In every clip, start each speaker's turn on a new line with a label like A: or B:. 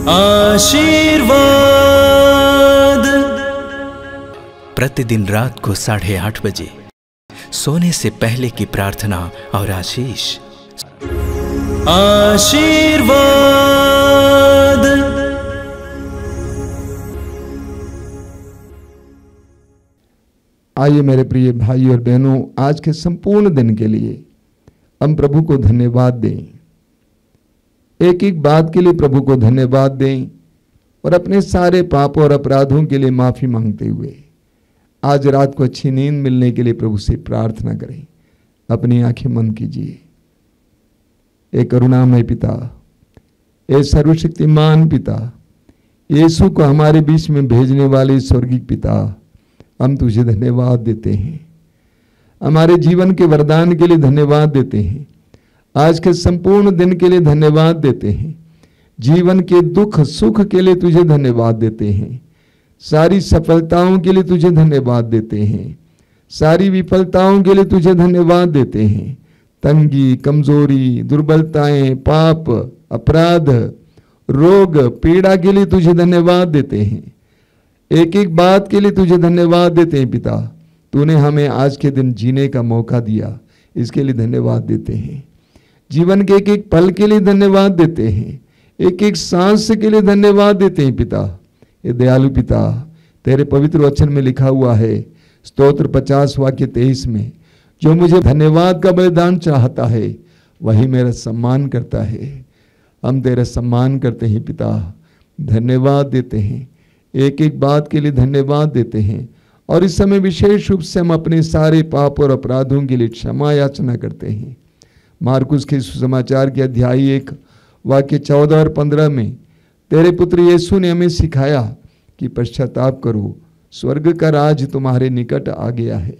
A: आशीर्वाद। प्रतिदिन रात को 8:30 बजे सोने से पहले की प्रार्थना और आशीष। आशीर्वाद।
B: आइए मेरे प्रिय भाई और बहनों, आज के संपूर्ण दिन के लिए हम प्रभु को धन्यवाद दें। एक एक बात के लिए प्रभु को धन्यवाद दें और अपने सारे पापों और अपराधों के लिए माफी मांगते हुए आज रात को अच्छी नींद मिलने के लिए प्रभु से प्रार्थना करें। अपनी आंखें बंद कीजिए। एक करुणामय पिता, एक सर्वशक्तिमान पिता, यीशु को हमारे बीच में भेजने वाले स्वर्गीय पिता, हम तुझे धन्यवाद देते हैं। हमारे जीवन के वरदान के लिए धन्यवाद देते हैं। आज के संपूर्ण दिन के लिए धन्यवाद देते हैं। जीवन के दुख सुख के लिए तुझे धन्यवाद देते हैं। सारी सफलताओं के लिए तुझे धन्यवाद देते हैं। सारी विफलताओं के लिए तुझे धन्यवाद देते हैं। तंगी, कमजोरी, दुर्बलताएं, पाप, अपराध, रोग, पीड़ा के लिए तुझे धन्यवाद देते हैं। एक एक बात के लिए तुझे धन्यवाद देते हैं पिता। तूने हमें आज के दिन जीने का मौका दिया, इसके लिए धन्यवाद देते हैं। जीवन के एक एक पल के लिए धन्यवाद देते हैं। एक एक सांस के लिए धन्यवाद देते हैं पिता। ये दयालु पिता, तेरे पवित्र वचन में लिखा हुआ है, स्तोत्र 50 वाक्य 23 में, जो मुझे धन्यवाद का बलिदान चाहता है वही मेरा सम्मान करता है। हम तेरा सम्मान करते हैं पिता, धन्यवाद देते हैं। एक एक बात के लिए धन्यवाद देते हैं। और इस समय विशेष रूप से हम अपने सारे पाप और अपराधों के लिए क्षमा याचना करते हैं। मार्कुस के सुसमाचार के अध्याय 1 वाक्य 14 और 15 में तेरे पुत्र यीशु ने हमें सिखाया कि पश्चाताप करो, स्वर्ग का राज तुम्हारे निकट आ गया है।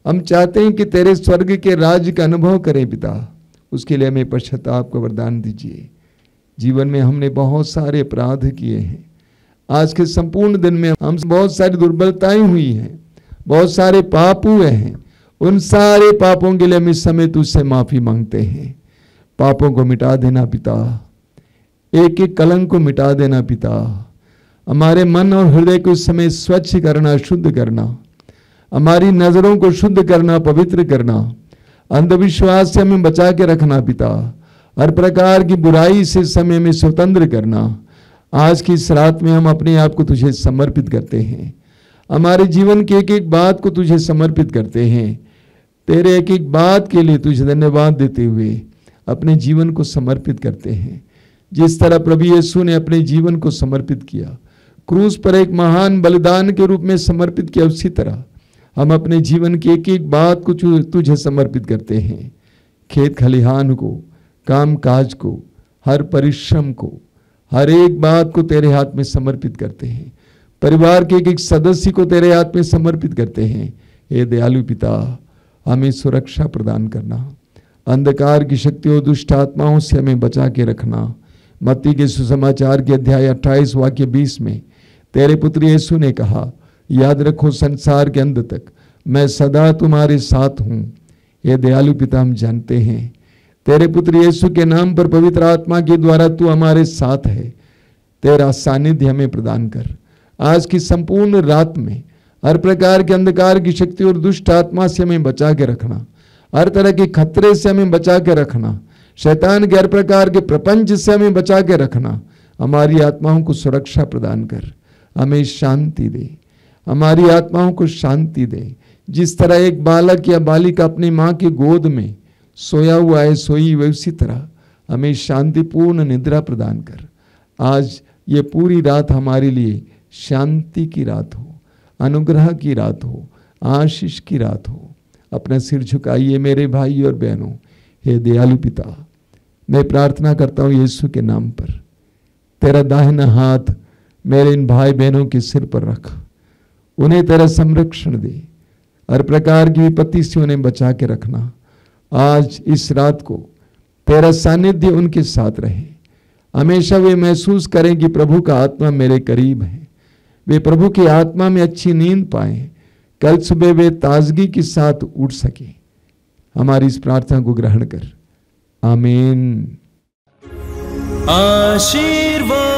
B: हम चाहते हैं कि तेरे स्वर्ग के राज का अनुभव करें पिता। उसके लिए हमें पश्चाताप का वरदान दीजिए। जीवन में हमने बहुत सारे अपराध किए हैं। आज के संपूर्ण दिन में हम बहुत सारी दुर्बलताएं हुई हैं, बहुत सारे पाप हुए हैं। उन सारे पापों के लिए हम इस समय तुझसे माफी मांगते हैं। पापों को मिटा देना पिता, एक एक कलंक को मिटा देना पिता। हमारे मन और हृदय को इस समय स्वच्छ करना, शुद्ध करना, हमारी नजरों को शुद्ध करना, पवित्र करना, अंधविश्वास से हमें बचा के रखना पिता। हर प्रकार की बुराई से समय में स्वतंत्र करना। आज की इस रात में हम अपने आप को तुझे समर्पित करते हैं। हमारे जीवन की एक एक बात को तुझे समर्पित करते हैं। तेरे एक एक बात के लिए तुझे धन्यवाद देते हुए अपने जीवन को समर्पित करते हैं। जिस तरह प्रभु यीशु ने अपने जीवन को समर्पित किया, क्रूस पर एक महान बलिदान के रूप में समर्पित किया, उसी तरह हम अपने जीवन की एक एक बात को तुझे समर्पित करते हैं। खेत खलिहान को, काम काज को, हर परिश्रम को, हर एक बात को तेरे हाथ में समर्पित करते हैं। परिवार के एक एक सदस्य को तेरे हाथ में समर्पित करते हैं। हे दयालु पिता, हमें सुरक्षा प्रदान करना, अंधकार की शक्तियों, दुष्ट आत्माओं से हमें बचा के रखना। मत्ती के सुसमाचार के अध्याय 28 वाक्य 20 में तेरे पुत्र यीशु ने कहा, याद रखो संसार के अंत तक मैं सदा तुम्हारे साथ हूँ। हे दयालु पिता, हम जानते हैं तेरे पुत्र यीशु के नाम पर पवित्र आत्मा के द्वारा तू हमारे साथ है। तेरा सानिध्य हमें प्रदान कर। आज की संपूर्ण रात में हर प्रकार के अंधकार की शक्ति और दुष्ट आत्मा से हमें बचा के रखना। हर तरह के खतरे से हमें बचा के रखना। शैतान के हर प्रकार के प्रपंच से हमें बचा के रखना। हमारी आत्माओं को सुरक्षा प्रदान कर, हमें शांति दे, हमारी आत्माओं को शांति दे। जिस तरह एक बालक या बालिका अपनी माँ की गोद में सोया हुआ है, सोई हुई, उसी तरह हमें शांतिपूर्ण निद्रा प्रदान कर। आज ये पूरी रात हमारे लिए शांति की रात हो, अनुग्रह की रात हो, आशीष की रात हो। अपना सिर झुकाइए मेरे भाई और बहनों। हे दयालु पिता, मैं प्रार्थना करता हूँ यीशु के नाम पर, तेरा दाहिना हाथ मेरे इन भाई बहनों के सिर पर रख, उन्हें तेरा संरक्षण दे, हर प्रकार की विपत्ति से उन्हें बचा के रखना। आज इस रात को तेरा सानिध्य उनके साथ रहे। हमेशा वे महसूस करें कि प्रभु का आत्मा मेरे करीब है। वे प्रभु की आत्मा में अच्छी नींद पाएं। कल सुबह वे ताजगी के साथ उठ सके। हमारी इस प्रार्थना को ग्रहण कर, आमीन।
A: आशीर्वाद।